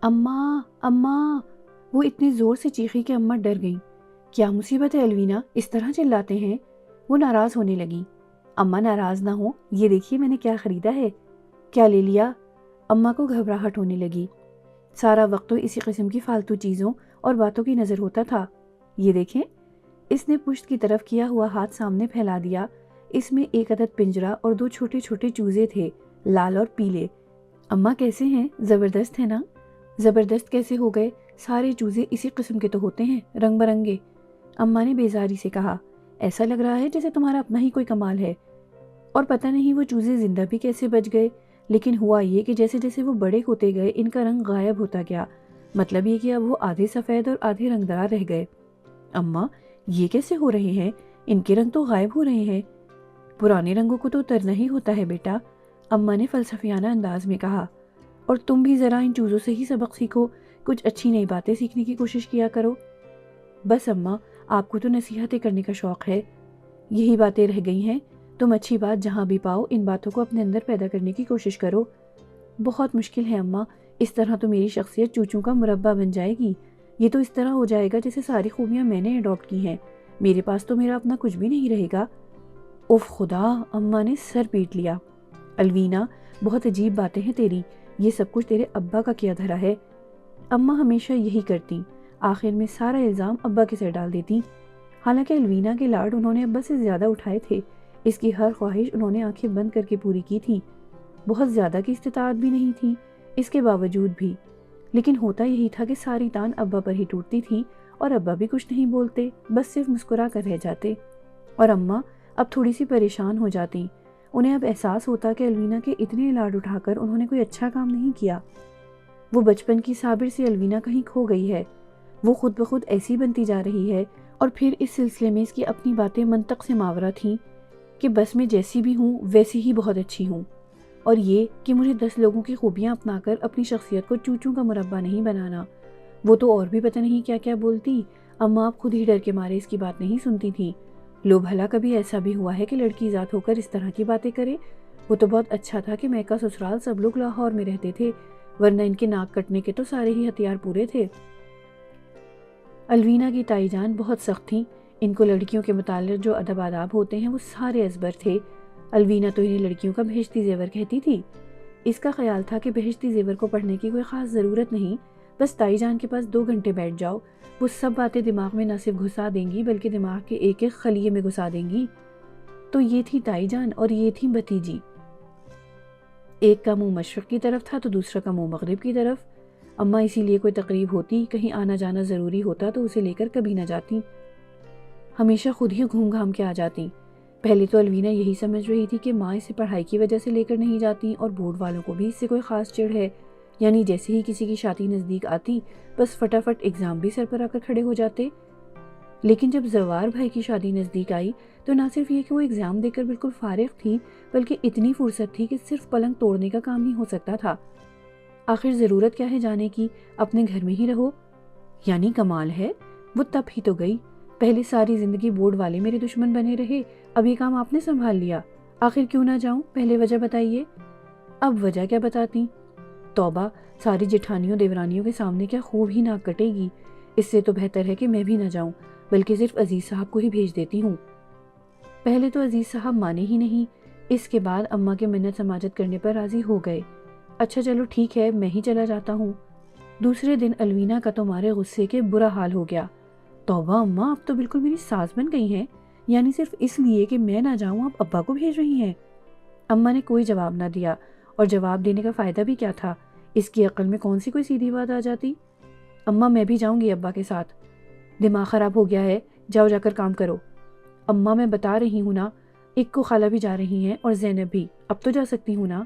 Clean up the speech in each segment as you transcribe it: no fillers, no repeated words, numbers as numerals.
اماں اماں، وہ اتنی زور سے چیخی کہ اماں ڈر گئیں۔ کیا مصیبت ہے الوینا، اس طرح چلاتے ہیں؟ وہ ناراض ہونے لگیں۔ اماں ناراض نہ ہو، یہ دیکھیے میں نے کیا خریدا ہے۔ کیا لے لیا؟ اماں کو گھبراہٹ ہونے لگی۔ سارا وقت تو اسی قسم کی فالتو چیزوں اور باتوں کی نظر ہوتا تھا۔ یہ دیکھیں، اس نے پشت کی طرف کیا ہوا ہاتھ سامنے پھیلا دیا۔ اس میں ایک عدد پنجرا اور 2 چھوٹے چھوٹے چوزے تھے، لال اور پیلے۔ اماں کیسے ہیں؟ زبردست ہے نا؟ زبردست کیسے ہو گئے؟ سارے چوزے اسی قسم کے تو ہوتے ہیں، رنگ برنگے۔ اماں نے بیزاری سے کہا، ایسا لگ رہا ہے جیسے تمہارا اپنا ہی کوئی کمال ہے۔ اور پتہ نہیں وہ چوزے زندہ بھی کیسے بچ گئے، لیکن ہوا یہ کہ جیسے جیسے وہ بڑے ہوتے گئے ان کا رنگ غائب ہوتا گیا۔ مطلب یہ کہ اب وہ آدھے سفید اور آدھے رنگدار رہ گئے۔ اماں، یہ کیسے ہو رہے ہیں؟ ان کے رنگ تو غائب ہو رہے ہیں۔ پرانے رنگوں کو تو اترنا ہی ہوتا ہے بیٹا، اماں نے فلسفیانہ انداز میں کہا۔ اور تم بھی ذرا ان چوزوں سے ہی سبق سیکھو، کچھ اچھی نئی باتیں سیکھنے کی کوشش کیا کرو۔ بس اماں، آپ کو تو نصیحتیں کرنے کا شوق ہے، یہی باتیں رہ گئی ہیں۔ تم اچھی بات جہاں بھی پاؤ ان باتوں کو اپنے اندر پیدا کرنے کی کوشش کرو۔ بہت مشکل ہے اماں، اس طرح تو میری شخصیت چوچوں کا مربع بن جائے گی۔ یہ تو اس طرح ہو جائے گا جیسے ساری خوبیاں میں نے اڈاپٹ کی ہیں، میرے پاس تو میرا اپنا کچھ بھی نہیں رہے گا۔ اف خدا، اماں نے سر پیٹ لیا۔ الوینا، بہت عجیب باتیں ہیں تیری، یہ سب کچھ تیرے ابا کا کیا دھرا ہے۔ اماں ہمیشہ یہی کرتی، آخر میں سارا الزام ابا کے سر ڈال دیتی۔ حالانکہ الوینا کے لاڈ انہوں نے ابا سے زیادہ اٹھائے تھے، اس کی ہر خواہش انہوں نے آنکھیں بند کر کے پوری کی تھی۔ بہت زیادہ کی استطاعت بھی نہیں تھی اس کے باوجود بھی، لیکن ہوتا یہی تھا کہ ساری تان ابا پر ہی ٹوٹتی تھی اور ابا بھی کچھ نہیں بولتے، بس صرف مسکرا کر رہ جاتے۔ اور اماں اب تھوڑی سی پریشان ہو جاتی، انہیں اب احساس ہوتا کہ الوینا کے اتنے لاڈ اٹھا کر انہوں نے کوئی اچھا کام نہیں کیا۔ وہ بچپن کی صابر سے الوینا کہیں کھو گئی ہے، وہ خود بخود ایسی بنتی جا رہی ہے، اور پھر اس سلسلے میں اس کی اپنی باتیں منطق سے ماورا تھیں کہ بس میں جیسی بھی ہوں ویسی ہی بہت اچھی ہوں، اور یہ کہ مجھے 10 لوگوں کی خوبیاں اپنا کر اپنی شخصیت کو چوچوں کا مربع نہیں بنانا۔ وہ تو اور بھی پتہ نہیں کیا کیا بولتی، اماں آپ خود ہی ڈر کے مارے اس کی بات نہیں سنتی تھی۔ لو بھلا کبھی ایسا بھی ہوا ہے کہ لڑکی ذات ہو کر اس طرح کی باتیں کرے؟ وہ تو بہت اچھا تھا کہ میکا سسرال سب لوگ لاہور میں رہتے تھے، ورنہ ان کے ناک کٹنے کے تو سارے ہی ہتھیار پورے تھے۔ الوینا کی تائی جان بہت سخت تھیں، ان کو لڑکیوں کے متعلق جو ادب آداب ہوتے ہیں وہ سارے ازبر تھے۔ الوینا تو انہیں لڑکیوں کا بہشتی زیور کہتی تھی۔ اس کا خیال تھا کہ بہشتی زیور کو پڑھنے کی کوئی خاص ضرورت نہیں، بس تائی جان کے پاس 2 گھنٹے بیٹھ جاؤ، وہ سب باتیں دماغ میں نہ صرف گھسا دیں گی بلکہ دماغ کے ایک ایک خلیے میں گھسا دیں گی۔ تو یہ تھی تائی جان اور یہ تھی بھتیجی۔ ایک کا منہ مشرق کی طرف تھا تو دوسرا کا منہ مغرب کی طرف۔ اماں اسی لیے کوئی تقریب ہوتی، کہیں آنا جانا ضروری ہوتا تو اسے لے کر کبھی نہ جاتی، ہمیشہ خود ہی گھوم گھام کے آ جاتی۔ پہلے تو الوینا یہی سمجھ رہی تھی کہ ماں اسے پڑھائی کی وجہ سے لے کر نہیں جاتی اور بورڈ والوں کو بھی اس سے کوئی خاص چڑ ہے، یعنی جیسے ہی کسی کی شادی نزدیک آتی بس فٹافٹ ایگزام بھی سر پر آ کر کھڑے ہو جاتے۔ لیکن جب زوار بھائی کی شادی نزدیک آئی تو نہ صرف یہ کہ وہ ایگزام دے کر بالکل فارغ تھی، بلکہ اتنی فرصت تھی کہ صرف پلنگ توڑنے کا کام ہی ہو سکتا تھا۔ آخر ضرورت کیا ہے جانے کی، اپنے گھر میں ہی رہو۔ یعنی کمال ہے، وہ تب ہی تو گئی۔ پہلے ساری زندگی بورڈ والے میرے دشمن بنے رہے، اب یہ کام آپ نے سنبھال لیا، آخر کیوں نہ جاؤں؟ پہلے وجہ بتائیے۔ اب وجہ کیا بتاتی؟ توبہ، ساری جٹھانیوں دیورانیوں کے سامنے کیا خوب ہی ناک کٹے گی، اس سے تو بہتر ہے کہ میں بھی نہ جاؤں، بلکہ صرف عزیز صاحب کو ہی بھیج دیتی ہوں۔ پہلے تو عزیز صاحب مانے ہی نہیں، اس کے بعد اماں کے منت سماجت کرنے پر راضی ہو گئے۔ اچھا چلو ٹھیک ہے، میں ہی چلا جاتا ہوں۔ دوسرے دن الوینا کا تو مارے غصے کے برا حال ہو گیا۔ توبہ اماں، آپ تو بالکل میری ساس بن گئی ہیں، یعنی صرف اس لیے کہ میں نہ جاؤں آپ ابا کو بھیج رہی ہیں۔ اماں نے کوئی جواب نہ دیا، اور جواب دینے کا فائدہ بھی کیا تھا، اس کی عقل میں کون سی کوئی سیدھی بات آ جاتی۔ اماں میں بھی جاؤں گی ابا کے ساتھ، دماغ خراب ہو گیا ہے، جاؤ جا کر کام کرو۔ اماں میں بتا رہی ہوں نا، ایک کو خالہ بھی جا رہی ہیں اور زینب بھی، اب تو جا سکتی ہوں نا۔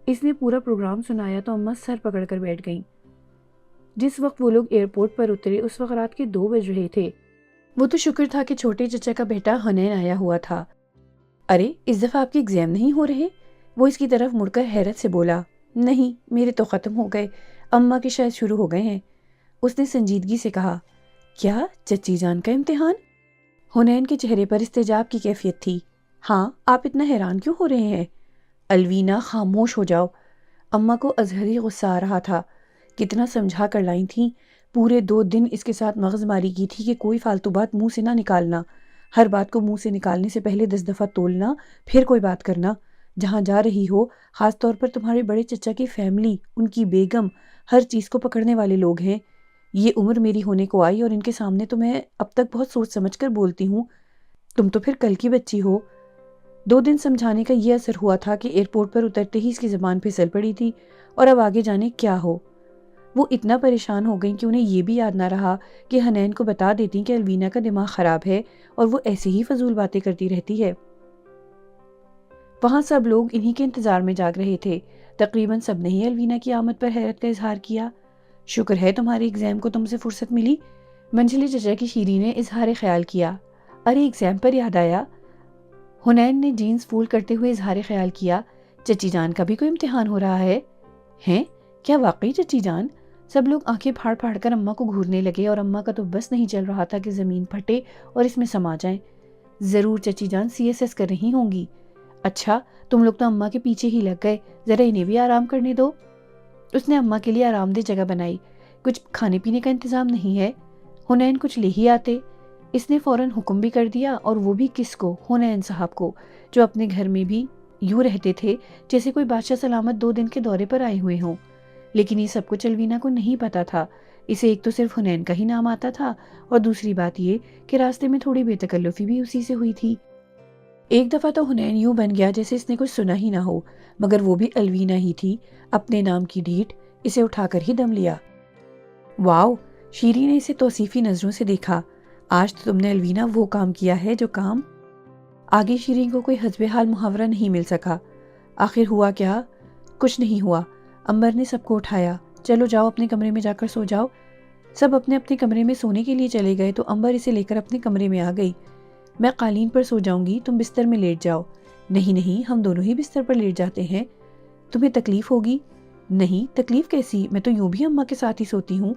اس نے پورا پروگرام سنایا تو اماں سر پکڑ کر بیٹھ گئیں۔ جس وقت وہ لوگ ایئرپورٹ پر اترے اس وقت رات کے 2 بج رہے تھے۔ وہ تو شکر تھا کہ چھوٹے چچا کا بیٹا حنین آیا ہوا تھا۔ ارے اس دفعہ آپ کے ایگزام نہیں ہو رہے؟ وہ اس کی طرف مڑ کر حیرت سے بولا۔ نہیں، میرے تو ختم ہو گئے، اماں کے شاید شروع ہو گئے ہیں۔ اس نے سنجیدگی سے کہا۔ کیا چچی جان کا امتحان؟ حنین کے چہرے پر استعجاب کی کیفیت تھی۔ ہاں، آپ اتنا حیران کیوں ہو رہے ہیں؟ الوینا خاموش ہو جاؤ۔ اماں کو ازہری غصہ آ رہا تھا کتنا سمجھا کر لائی تھیں، پورے 2 دن اس کے ساتھ مغز ماری کی تھی کہ کوئی فالتو بات منہ سے نہ نکالنا، ہر بات کو منہ سے نکالنے سے پہلے 10 دفعہ تولنا، پھر کوئی بات کرنا۔ جہاں جا رہی ہو، خاص طور پر تمہارے بڑے چچا کی فیملی، ان کی بیگم، ہر چیز کو پکڑنے والے لوگ ہیں۔ یہ عمر میری ہونے کو آئی اور ان کے سامنے تو میں اب تک بہت سوچ سمجھ کر بولتی ہوں، تم تو پھر کل کی بچی ہو۔ 2 دن سمجھانے کا یہ اثر ہوا تھا کہ ایئرپورٹ پر اترتے ہی اس کی زبان پھسل پڑی تھی، اور اب آگے جانے کیا ہو۔ وہ اتنا پریشان ہو گئیں کہ انہیں یہ بھی یاد نہ رہا کہ حنین کو بتا دیتی کہ الوینا کا دماغ خراب ہے اور وہ ایسے ہی فضول باتیں کرتی رہتی ہے۔ وہاں سب لوگ انہی کے انتظار میں جاگ رہے تھے۔ تقریباً سب نے ہی الوینا کی آمد پر حیرت کا اظہار کیا۔ شکر ہے تمہاری ایگزام کو تم سے فرصت ملی، منجلی چچا کی شیری نے اظہار خیال کیا۔ ارے ایگزام پر یاد آیا، حنین نے جینز فولڈ کرتے ہوئے اظہار خیال کیا، چچی جان کا بھی کوئی امتحان ہو رہا ہے؟ ہیں؟ کیا واقعی چچی جان؟ سب لوگ آنکھیں پھاڑ پھاڑ کر اماں کو گھورنے لگے، اور اماں کا تو بس نہیں چل رہا تھا کہ زمین پھٹے اور اس میں سما جائیں۔ ضرور چچی جان CSS کر رہی ہوں گی۔ اچھا، تم لوگ تو اماں کے پیچھے ہی لگ گئے، ذرا انہیں بھی آرام کرنے دو۔ اس نے اماں کے لیے آرام دہ جگہ بنائی۔ کچھ کھانے پینے کا انتظام نہیں ہے؟ حنین کچھ لے ہی آتے۔ اس نے فوراً حکم بھی کر دیا، اور وہ بھی کس کو؟ حنین صاحب کو، جو اپنے گھر میں بھی یوں رہتے تھے جیسے کوئی بادشاہ سلامت 2 دن کے دورے پر آئے ہوئے ہوں۔ لیکن یہ سب کچھ الوینا کو نہیں پتا تھا۔ اسے ایک تو صرف حنین کا ہی نام آتا تھا، اور دوسری بات یہ کہ راستے میں تھوڑی بے تکلفی بھی اسی سے ہوئی تھی۔ ایک دفعہ تو حنین یوں بن گیا جیسے اس نے کچھ سنا ہی نہ ہو، مگر وہ بھی الوینا ہی تھی، اپنے نام کی ڈھیٹ، اسے اٹھا کر ہی دم لیا۔ واؤ! شیری نے اسے توصیفی نظروں سے دیکھا۔ آج تو تم نے الوینا وہ کام کیا ہے جو کام… آگے شیری کو کوئی حسب حال محاورہ نہیں مل سکا۔ آخر ہوا کیا؟ کچھ نہیں ہوا۔ امبر نے سب کو اٹھایا۔ چلو جاؤ اپنے کمرے میں جا کر سو جاؤ۔ سب اپنے اپنے کمرے میں سونے کے لیے چلے گئے تو امبر اسے لے کر اپنے کمرے میں آ گئی۔ میں قالین پر سو جاؤں گی، تم بستر میں لیٹ جاؤ۔ نہیں نہیں، ہم دونوں ہی بستر پر لیٹ جاتے ہیں۔ تمہیں تکلیف ہوگی؟ نہیں، تکلیف کیسی، میں تو یوں بھی اماں کے ساتھ ہی سوتی ہوں۔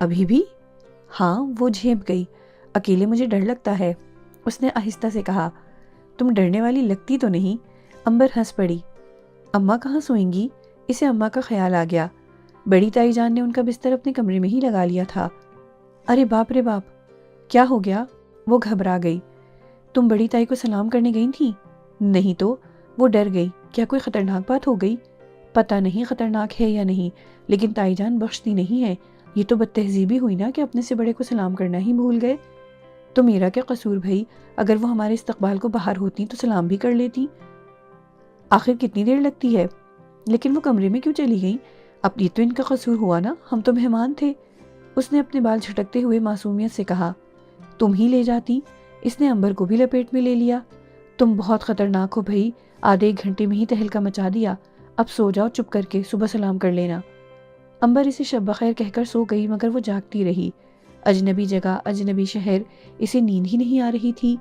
ابھی بھی؟ ہاں، وہ جھیپ گئی۔ اکیلے مجھے ڈر لگتا ہے، اس نے آہستہ سے کہا۔ تم ڈرنے والی لگتی تو نہیں۔ امبر ہنس پڑی۔ اماں کہاں سوئیں گی؟ اسے اماں کا خیال آ گیا۔ بڑی تائی جان نے ان کا بستر اپنے کمرے میں ہی لگا لیا تھا۔ ارے باپ رے باپ! کیا ہو گیا؟ وہ گھبرا گئی۔ تم بڑی تائی کو سلام کرنے گئی تھی؟ نہیں تو۔ وہ ڈر گئی۔ کیا کوئی خطرناک بات ہو گئی؟ پتہ نہیں خطرناک ہے یا نہیں، لیکن تائی جان بخشتی نہیں ہے۔ یہ تو بد تہذیبی ہوئی نا کہ اپنے سے بڑے کو سلام کرنا ہی بھول گئے۔ تو میرا کیا قصور بھائی؟ اگر وہ ہمارے استقبال کو باہر ہوتی تو سلام بھی کر لیتی۔ آخر کتنی دیر لگتی ہے؟ لیکن وہ کمرے میں کیوں چلی گئیں؟ اب یہ تو ان کا قصور ہوا نا، ہم تو مہمان تھے۔ اس نے اپنے بال جھٹکتے ہوئے معصومیت سے کہا۔ تم ہی لے جاتی۔ اس نے امبر کو بھی لپیٹ میں لے لیا۔ تم بہت خطرناک ہو بھائی، آدھے 1 گھنٹے میں ہی تہلکہ مچا دیا۔ اب سو جاؤ چپ کر کے، صبح سلام کر لینا۔ امبر اسے شب بخیر کہہ کر سو گئی، مگر وہ جاگتی رہی۔ اجنبی جگہ، اجنبی شہر، اسے نیند ہی نہیں آ رہی تھی۔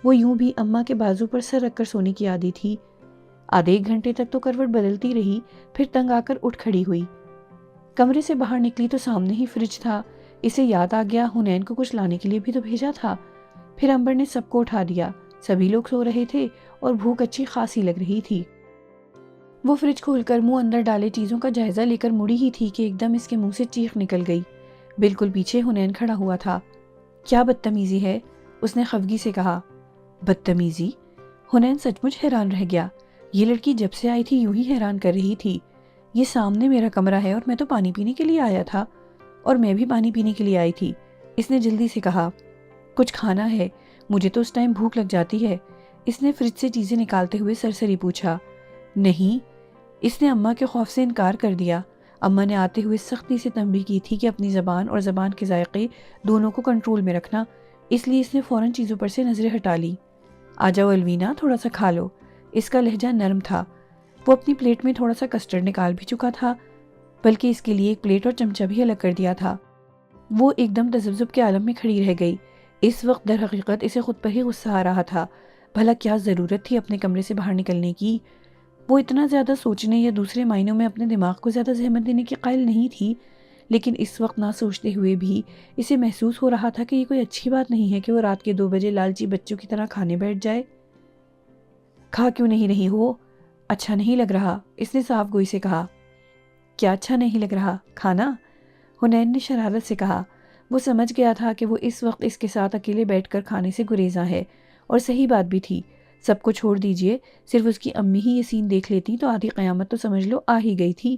وہ یوں بھی اماں کے بازو پر سر رکھ کر سونے کی عادی تھی۔ آدھے 1 گھنٹے تک تو کروٹ بدلتی رہی، پھر تنگ آ کر اٹھ کھڑی ہوئی۔ کمرے سے باہر نکلی تو سامنے ہی فریج تھا۔ اسے یاد آ گیا حنین کو کچھ لانے کے لیے بھی تو بھیجا تھا۔ پھر امبر نے سب کو اٹھا دیا۔ سبھی لوگ سو رہے تھے اور بھوک اچھی خاصی لگ رہی تھی۔ وہ فریج کھول کر منہ اندر ڈالے چیزوں کا جائزہ لے کر مڑی ہی تھی کہ ایک دم اس کے منہ سے چیخ نکل گئی۔ بالکل پیچھے حنین کھڑا ہوا تھا۔ کیا بدتمیزی ہے؟ اس نے خفگی سے کہا۔ بدتمیزی؟ حنین سچ مچ حیران رہ گیا۔ یہ لڑکی جب سے آئی تھی یوں ہی حیران کر رہی تھی۔ یہ سامنے میرا کمرہ ہے اور میں تو پانی پینے کے لیے آیا تھا، اور میں بھی پانی پینے کے لیے آئی تھی۔ اس نے جلدی سے کہا۔ کچھ کھانا ہے؟ مجھے تو اس ٹائم بھوک لگ جاتی ہے۔ اس نے فریج سے چیزیں نکالتے ہوئے سرسری پوچھا۔ نہیں، اس نے اماں کے خوف سے انکار کر دیا۔ اماں نے آتے ہوئے سختی سے تنبیہ کی تھی کہ اپنی زبان اور زبان کے ذائقے دونوں کو کنٹرول میں رکھنا، اس لیے اس نے فوراً چیزوں پر سے نظریں ہٹا لی۔ آ جاؤ الوینا، تھوڑا سا کھا لو۔ اس کا لہجہ نرم تھا۔ وہ اپنی پلیٹ میں تھوڑا سا کسٹرڈ نکال بھی چکا تھا، بلکہ اس کے لیے ایک پلیٹ اور چمچہ بھی الگ کر دیا تھا۔ وہ ایک دم تذبذب کے عالم میں کھڑی رہ گئی۔ اس وقت در حقیقت اسے خود پر ہی غصہ آ رہا تھا۔ بھلا کیا ضرورت تھی اپنے کمرے سے باہر نکلنے کی؟ وہ اتنا زیادہ سوچنے یا دوسرے معنوں میں اپنے دماغ کو زیادہ زحمت دینے کی قائل نہیں تھی، لیکن اس وقت نہ سوچتے ہوئے بھی اسے محسوس ہو رہا تھا کہ یہ کوئی اچھی بات نہیں ہے کہ وہ رات کے 2 بجے لالچی بچوں کی طرح کھانے بیٹھ جائے۔ کھا کیوں نہیں رہی ہو؟ اچھا نہیں لگ رہا، اس نے صاف گوئی سے کہا۔ کیا اچھا نہیں لگ رہا کھانا؟ حنین نے شرارت سے کہا۔ وہ سمجھ گیا تھا کہ وہ اس وقت اس کے ساتھ اکیلے بیٹھ کر کھانے سے گریزاں ہے، اور صحیح بات بھی تھی۔ سب کو چھوڑ دیجئے، صرف اس کی امی ہی یہ سین دیکھ لیتی تو آدھی قیامت تو سمجھ لو آ ہی گئی تھی۔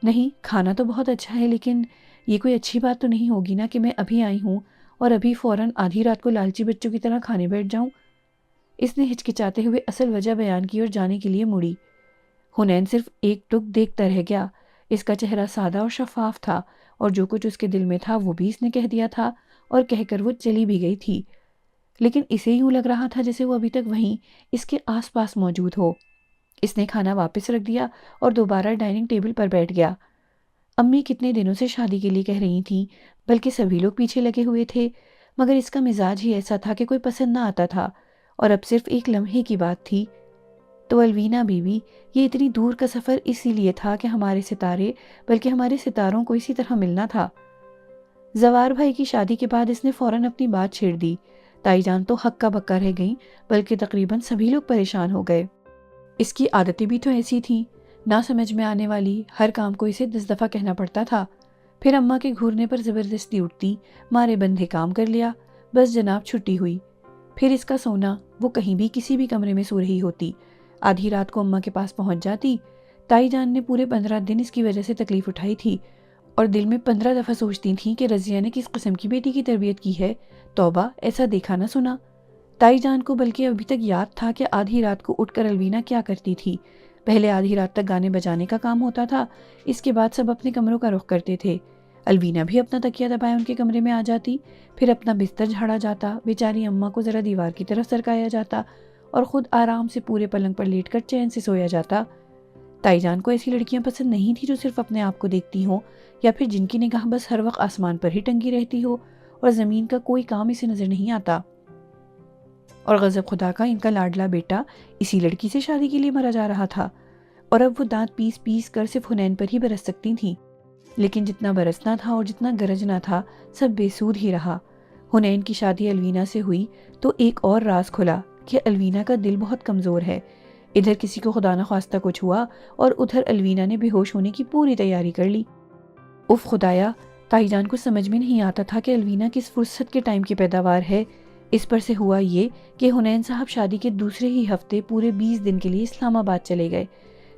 نہیں، کھانا تو بہت اچھا ہے، لیکن یہ کوئی اچھی بات تو نہیں ہوگی نا کہ میں ابھی آئی ہوں اور ابھی فوراً آدھی رات کو لالچی بچوں کی طرح کھانے بیٹھ جاؤں۔ اس نے ہچکچاتے ہوئے اصل وجہ بیان کی اور جانے کے لیے مڑی۔ حنین صرف ایک ٹک دیکھتا رہ گیا۔ اس کا چہرہ سادہ اور شفاف تھا، اور جو کچھ اس کے دل میں تھا وہ بھی اس نے کہہ دیا تھا، اور کہہ کر وہ چلی بھی گئی تھی۔ لیکن اسے یوں لگ رہا تھا جیسے وہ ابھی تک وہیں اس کے آس پاس موجود ہو۔ اس نے کھانا واپس رکھ دیا اور دوبارہ ڈائننگ ٹیبل پر بیٹھ گیا۔ امی کتنے دنوں سے شادی کے لیے کہہ رہی تھیں، بلکہ سبھی لوگ پیچھے لگے ہوئے تھے، مگر اس کا مزاج ہی ایسا تھا کہ کوئی پسند نہ آتا تھا، اور اب صرف ایک لمحے کی بات تھی۔ تو الوینا بیوی، یہ اتنی دور کا سفر اسی لیے تھا کہ ہمارے ستارے، بلکہ ہمارے ستاروں کو اسی طرح ملنا تھا۔ زوار بھائی کی شادی کے بعد اس نے فوراً اپنی بات چھیڑ دی۔ تائی جان تو ہکا بکا رہ گئیں، بلکہ تقریباً سبھی لوگ پریشان ہو گئے۔ اس کی عادتیں بھی تو ایسی تھیں، نہ سمجھ میں آنے والی، ہر کام کو اسے 10 دفعہ کہنا پڑتا تھا۔ پھر اماں کے گھورنے پر زبردستی اٹھتی، مارے بندھے کام کر لیا، بس جناب چھٹی ہوئی۔ پھر اس کا سونا، وہ کہیں بھی کسی بھی کمرے میں سو رہی ہوتی، آدھی رات کو اماں کے پاس پہنچ جاتی۔ تائی جان نے پورے 15 دن اس کی وجہ سے تکلیف اٹھائی تھی، اور دل میں 15 دفعہ سوچتی تھیں کہ رضیہ نے کس قسم کی بیٹی کی تربیت کی ہے۔ توبہ، ایسا دیکھا نہ سنا۔ تائی جان کو بلکہ ابھی تک یاد تھا کہ آدھی رات کو اٹھ کر الوینا کیا کرتی تھی۔ پہلے آدھی رات تک گانے بجانے کا کام ہوتا تھا، اس کے بعد سب اپنے کمروں کا رخ کرتے تھے۔ الوینا بھی اپنا تکیہ دبائے ان کے کمرے میں آ جاتی، پھر اپنا بستر جھاڑا جاتا، بیچاری اماں کو ذرا دیوار کی طرف سرکایا جاتا، اور خود آرام سے پورے پلنگ پر لیٹ کر چین سے سویا جاتا۔ تائی جان کو ایسی لڑکیاں پسند نہیں تھی جو صرف اپنے آپ کو دیکھتی ہوں، یا پھر جن کی نگاہ بس ہر وقت آسمان پر ہی ٹنگی رہتی ہو اور زمین کا کوئی کام اسے نظر نہیں آتا۔ اور غضب خدا کا، ان کا لاڈلا بیٹا اسی لڑکی سے شادی کے لیے مرا جا رہا تھا، اور اب وہ دانت پیس پیس کر صرف حنین پر ہی برس سکتی تھیں۔ لیکن جتنا برسنا تھا اور جتنا گرجنا تھا، سب بے سود ہی رہا۔ حنین کی شادی الوینا سے ہوئی تو ایک اور راز کھلا کہ الوینا کا دل بہت کمزور ہے۔ ادھر کسی کو خدا نخواستہ کچھ ہوا، اور ادھر الوینا نے بے ہوش ہونے کی پوری تیاری کر لی۔ اف خدایا، تائی جان کو سمجھ میں نہیں آتا تھا کہ الوینا کس فرصت کے ٹائم کی پیداوار ہے۔ اس پر سے ہوا یہ کہ حنین صاحب شادی کے دوسرے ہی ہفتے پورے 20 دن کے لیے اسلام آباد چلے گئے،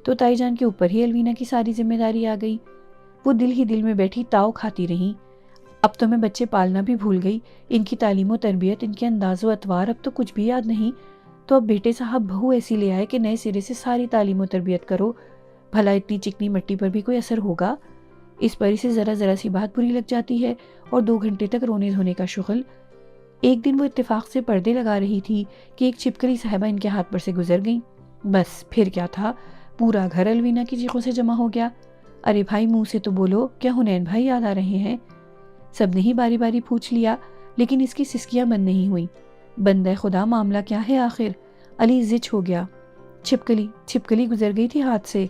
تو تائی جان کے اوپر ہی الوینا کی ساری ذمہ داری آ گئی۔ وہ دل ہی دل میں بیٹھی تاؤ کھاتی رہیں۔ اب تو میں بچے پالنا بھی بھول گئی، ان کی تعلیم و تربیت، ان کے انداز و اطوار اب تو کچھ بھی یاد نہیں۔ تو اب بیٹے صاحب بہو ایسی لے آئے کہ نئے سرے سے ساری تعلیم و تربیت کرو۔ بھلا اتنی چکنی مٹی پر بھی کوئی اثر ہوگا؟ اس پر اسے ذرا ذرا سی بات بری لگ جاتی ہے، اور 2 گھنٹے تک رونے دھونے کا شغل۔ ایک دن وہ اتفاق سے پردے لگا رہی تھی کہ ایک چھپکلی صاحبہ ان کے ہاتھ پر سے گزر گئیں۔ بس پھر کیا تھا، پورا گھر الوینا کی چیخوں سے جمع ہو گیا۔ ارے بھائی، منہ سے تو بولو، کیا حنین بھائی یاد آ رہے ہیں؟ سب نے ہی باری باری پوچھ لیا، لیکن اس کی سسکیاں بند نہیں ہوئیں۔ بندہ خدا، معاملہ کیا ہے آخر؟ علی زچ ہو گیا۔ چھپکلی گزر گئی تھی ہاتھ سے۔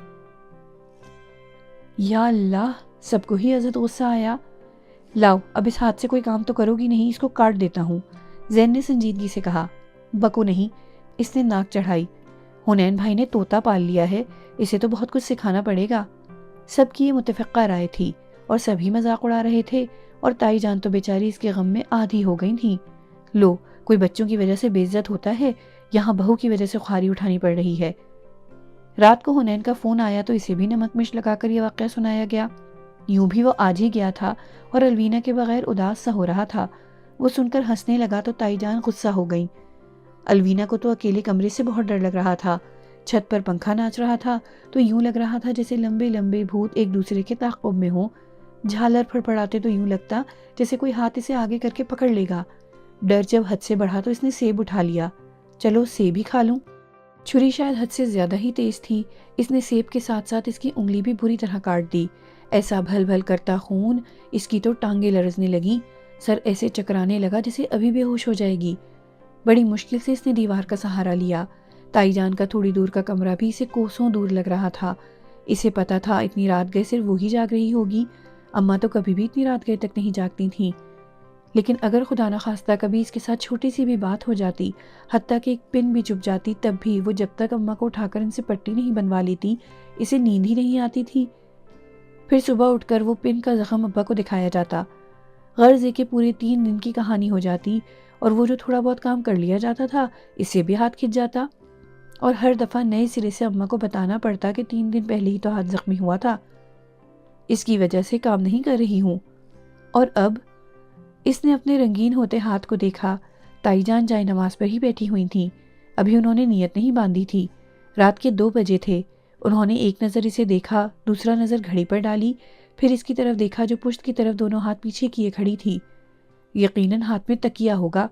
یا اللہ، سب کو ہی عزت غصہ آیا۔ لاؤ، اب اس ہاتھ سے کوئی کام تو کرو گی نہیں، اس کو کاٹ دیتا ہوں، زین نے سنجیدگی سے کہا۔ بکو نہیں، اس نے ناک چڑھائی۔ حنین بھائی نے طوطا پال لیا ہے، اسے تو بہت کچھ سکھانا پڑے گا۔ سب کی یہ متفقہ رائے تھی، اور سبھی مذاق اڑا رہے تھے، اور تائی جان تو بیچاری اس کے غم میں آدھی ہو گئی تھیں۔ لو، کوئی بچوں کی وجہ سے بے عزت ہوتا ہے، یہاں بہو کی وجہ سے خواری اٹھانی پڑ رہی ہے۔ رات کو حنین کا فون آیا تو اسے بھی نمک مرچ لگا کر یہ واقعہ سنایا گیا۔ یوں بھی وہ آج ہی گیا تھا، اور الوینا کے بغیر اداس سا ہو رہا تھا۔ وہ سن کر ہنسنے لگا تو تائی جان غصہ ہو گئیں۔ الوینا کو تو اکیلے کمرے سے بہت ڈر لگ رہا تھا۔ چھت پر پنکھا ناچ رہا تھا تو یوں لگ رہا تھا جیسے لمبے لمبے بھوت ایک دوسرے کے تعاقب میں ہوں۔ جھالر پھڑپڑاتے تو یوں لگتا جیسے کوئی ہاتھ اسے آگے کر کے پکڑ لے گا۔ ڈر جب حد سے بڑھا تو اس نے سیب اٹھا لیا۔ چلو سیب ہی کھا لوں۔ چھری شاید حد سے زیادہ ہی تیز تھی، اس نے سیب کے ساتھ ساتھ اس کی انگلی بھی بری طرح کاٹ دی۔ ایسا بھل بھل کرتا خون، اس کی تو ٹانگیں لرزنے لگیں، سر ایسے چکرانے لگا جیسے ابھی بے ہوش ہو جائے گی۔ بڑی مشکل سے اس نے دیوار کا سہارا لیا۔ تائی جان کا تھوڑی دور کا کمرہ بھی اسے کوسوں دور لگ رہا تھا۔ اسے پتا تھا اتنی رات گئے صرف وہی جاگ رہی ہوگی، اماں تو کبھی بھی اتنی رات گئے تک نہیں جاگتی تھیں۔ لیکن اگر خدا نخواستہ کبھی اس کے ساتھ چھوٹی سی بھی بات ہو جاتی، حتیٰ کہ ایک پن بھی چپ جاتی، تب بھی وہ جب تک اماں کو اٹھا کر ان سے پٹی نہیں بنوا لیتی، اسے نیند ہی نہیں آتی تھی۔ پھر صبح اٹھ کر وہ پن کا زخم ابا کو دکھایا جاتا، غرض ہے کہ پورے 3 دن کی کہانی ہو جاتی، اور وہ جو تھوڑا بہت کام کر لیا جاتا تھا اس سے بھی ہاتھ کھچ جاتا، اور ہر دفعہ نئے سرے سے اماں کو بتانا پڑتا کہ 3 دن پہلے ہی تو ہاتھ زخمی ہوا تھا، اس کی وجہ سے کام نہیں کر رہی ہوں۔ اور اب اس نے اپنے رنگین ہوتے ہاتھ کو دیکھا۔ تائی جان جائے نماز پر ہی بیٹھی ہوئی تھیں، ابھی انہوں نے نیت نہیں باندھی تھی، رات کے 2 بجے تھے۔ انہوں نے ایک نظر اسے دیکھا، دوسرا نظر گھڑی پر ڈالی، پھر اس کی طرف دیکھا جو پشت کی طرف دونوں ہاتھ پیچھے کیے کھڑی تھی، یقیناً ہاتھ میں تکیہ ہوگا۔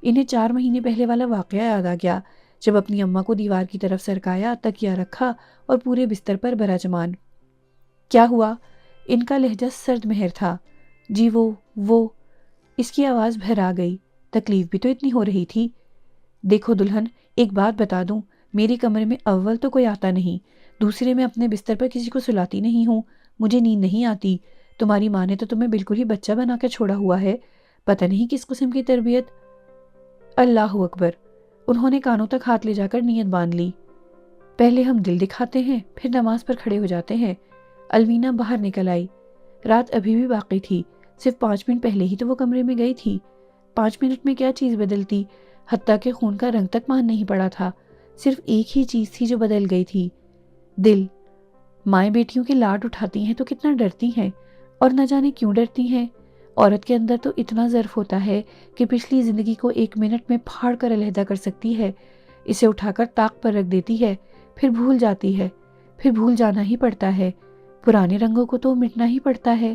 انہیں 4 مہینے پہلے والا واقعہ یاد آ گیا، جب اپنی اماں کو دیوار کی طرف سرکایا، تکیہ رکھا اور پورے بستر پر براجمان۔ کیا ہوا؟ ان کا لہجہ سرد مہر تھا۔ جی وہ اس کی آواز بھرا گئی، تکلیف بھی تو اتنی ہو رہی تھی۔ دیکھو دلہن، ایک بات بتا دوں، میرے کمرے میں اول تو کوئی آتا نہیں، دوسرے میں اپنے بستر پر کسی کو سلاتی نہیں ہوں، مجھے نیند نہیں آتی۔ تمہاری ماں نے تو تمہیں بالکل ہی بچہ بنا کر چھوڑا ہوا ہے، پتہ نہیں کس قسم کی تربیت۔ اللہ اکبر! انہوں نے کانوں تک ہاتھ لے جا کر نیت باندھ لی۔ پہلے ہم دل دکھاتے ہیں، پھر نماز پر کھڑے ہو جاتے ہیں۔ الوینا باہر نکل آئی۔ رات ابھی بھی باقی تھی، صرف 5 منٹ پہلے ہی تو وہ کمرے میں گئی تھی۔ 5 منٹ میں کیا چیز بدلتی، حتیٰ کہ خون کا رنگ تک مان نہیں پڑا تھا۔ صرف ایک ہی چیز تھی جو بدل گئی تھی، دل۔ مائیں بیٹیوں کے لاڈ اٹھاتی ہیں تو کتنا ڈرتی ہیں، اور نہ جانے کیوں ڈرتی ہیں۔ عورت کے اندر تو اتنا ظرف ہوتا ہے کہ پچھلی زندگی کو 1 منٹ میں پھاڑ کر علیحدہ کر سکتی ہے، اسے اٹھا کر طاق پر رکھ دیتی ہے، پھر بھول جاتی ہے، پھر بھول جانا ہی پڑتا ہے، پرانے رنگوں کو تو مٹنا ہی پڑتا ہے۔